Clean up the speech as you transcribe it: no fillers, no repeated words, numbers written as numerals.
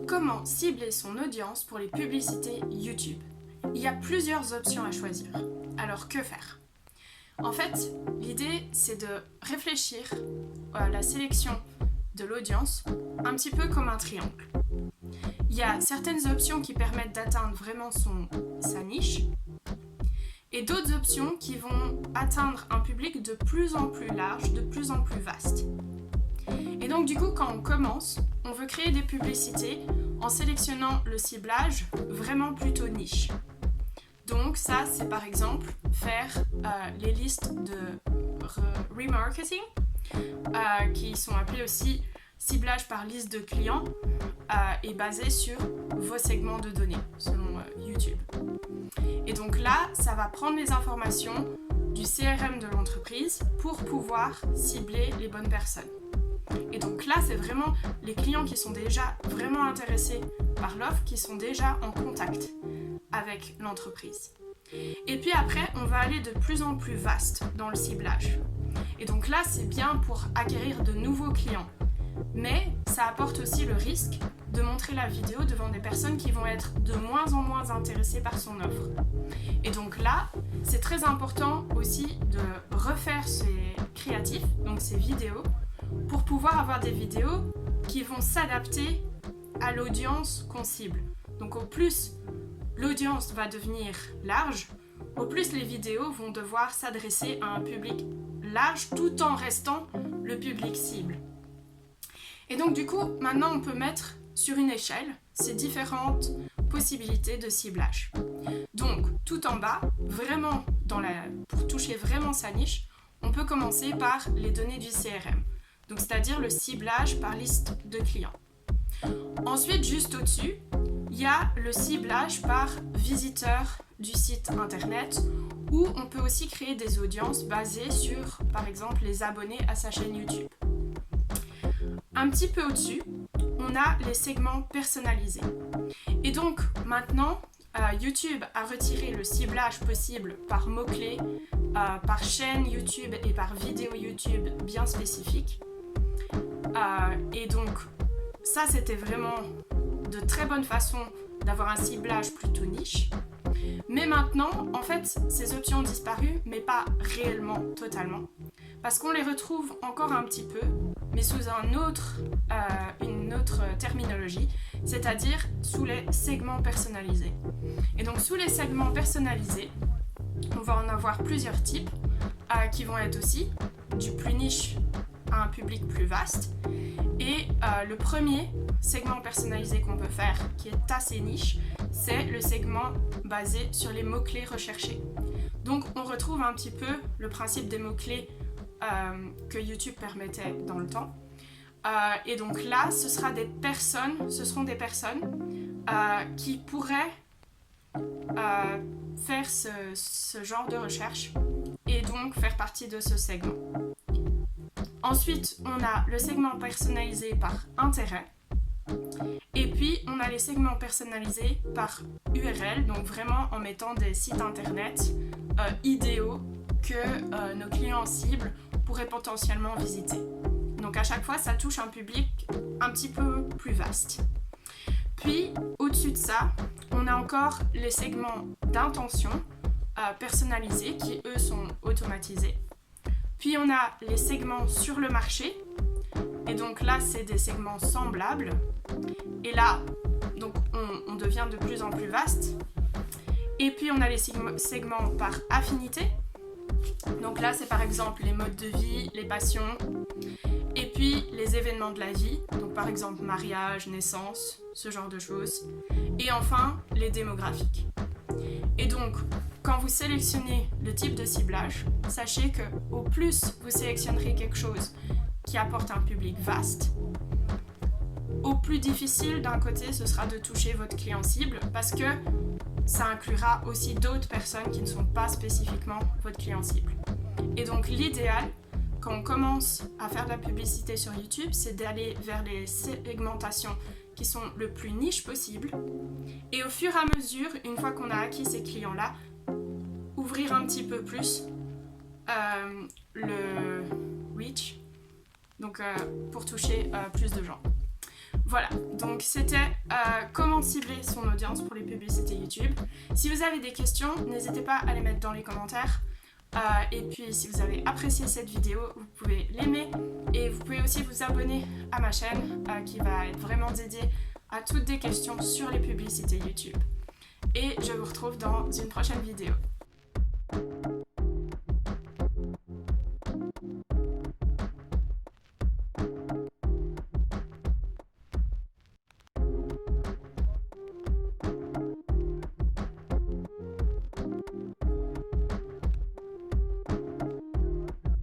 Comment cibler son audience pour les publicités YouTube? Il y a plusieurs options à choisir. Alors que faire? En fait, l'idée c'est de réfléchir à la sélection de l'audience un petit peu comme un triangle. Il y a certaines options qui permettent d'atteindre vraiment sa niche et d'autres options qui vont atteindre un public de plus en plus large, de plus en plus vaste. Et donc du coup, quand on commence, on veut créer des publicités en sélectionnant le ciblage vraiment plutôt niche. Donc ça, c'est par exemple faire les listes de remarketing, qui sont appelées aussi ciblage par liste de clients et basé sur vos segments de données, selon YouTube. Et donc là, ça va prendre les informations du CRM de l'entreprise pour pouvoir cibler les bonnes personnes. Et donc là, c'est vraiment les clients qui sont déjà vraiment intéressés par l'offre, qui sont déjà en contact avec l'entreprise. Et puis après, on va aller de plus en plus vaste dans le ciblage. Et donc là, c'est bien pour acquérir de nouveaux clients. Mais ça apporte aussi le risque de montrer la vidéo devant des personnes qui vont être de moins en moins intéressées par son offre. Et donc là, c'est très important aussi de refaire ses créatifs, donc ses vidéos, pour pouvoir avoir des vidéos qui vont s'adapter à l'audience qu'on cible. Donc au plus l'audience va devenir large, au plus les vidéos vont devoir s'adresser à un public large tout en restant le public cible. Et donc du coup, maintenant on peut mettre sur une échelle ces différentes possibilités de ciblage. Donc tout en bas, vraiment pour toucher vraiment sa niche, on peut commencer par les données du CRM. Donc c'est-à-dire le ciblage par liste de clients. Ensuite, juste au-dessus, il y a le ciblage par visiteur du site internet où on peut aussi créer des audiences basées sur, par exemple, les abonnés à sa chaîne YouTube. Un petit peu au-dessus, on a les segments personnalisés. Et donc maintenant, YouTube a retiré le ciblage possible par mots-clés, par chaîne YouTube et par vidéo YouTube bien spécifique. Et donc ça, c'était vraiment de très bonne façon d'avoir un ciblage plutôt niche. Mais maintenant, en fait, ces options ont disparu, mais pas réellement, totalement. Parce qu'on les retrouve encore un petit peu, mais sous une autre terminologie, c'est-à-dire sous les segments personnalisés. Et donc sous les segments personnalisés, on va en avoir plusieurs types, qui vont être aussi du plus niche à un public plus vaste. Et le premier segment personnalisé qu'on peut faire, qui est assez niche, c'est le segment basé sur les mots-clés recherchés. Donc on retrouve un petit peu le principe des mots-clés que YouTube permettait dans le temps. Et donc là, ce seront des personnes qui pourraient faire ce genre de recherche et donc faire partie de ce segment. Ensuite, on a le segment personnalisé par intérêt. Et puis, on a les segments personnalisés par URL, donc vraiment en mettant des sites internet idéaux que nos clients cibles pourraient potentiellement visiter. Donc à chaque fois, ça touche un public un petit peu plus vaste. Puis, au-dessus de ça, on a encore les segments d'intention personnalisés qui, eux, sont automatisés. Puis on a les segments sur le marché, et donc là c'est des segments semblables, et là donc on devient de plus en plus vaste. Et puis on a les segments par affinité, donc là c'est par exemple les modes de vie, les passions, et puis les événements de la vie, donc par exemple mariage, naissance, ce genre de choses, et enfin les démographiques. Et donc quand vous sélectionnez le type de ciblage, sachez que au plus vous sélectionnerez quelque chose qui apporte un public vaste, au plus difficile d'un côté ce sera de toucher votre client cible parce que ça inclura aussi d'autres personnes qui ne sont pas spécifiquement votre client cible. Et donc l'idéal, quand on commence à faire de la publicité sur YouTube, c'est d'aller vers les segmentations qui sont le plus niche possible. Et au fur et à mesure, une fois qu'on a acquis ces clients-là, ouvrir un petit peu plus le reach, donc pour toucher plus de gens. Voilà, donc c'était comment cibler son audience pour les publicités YouTube. Si vous avez des questions, n'hésitez pas à les mettre dans les commentaires. Et puis si vous avez apprécié cette vidéo, vous pouvez l'aimer et vous pouvez aussi vous abonner à ma chaîne qui va être vraiment dédiée à toutes des questions sur les publicités YouTube. Et je vous retrouve dans une prochaine vidéo.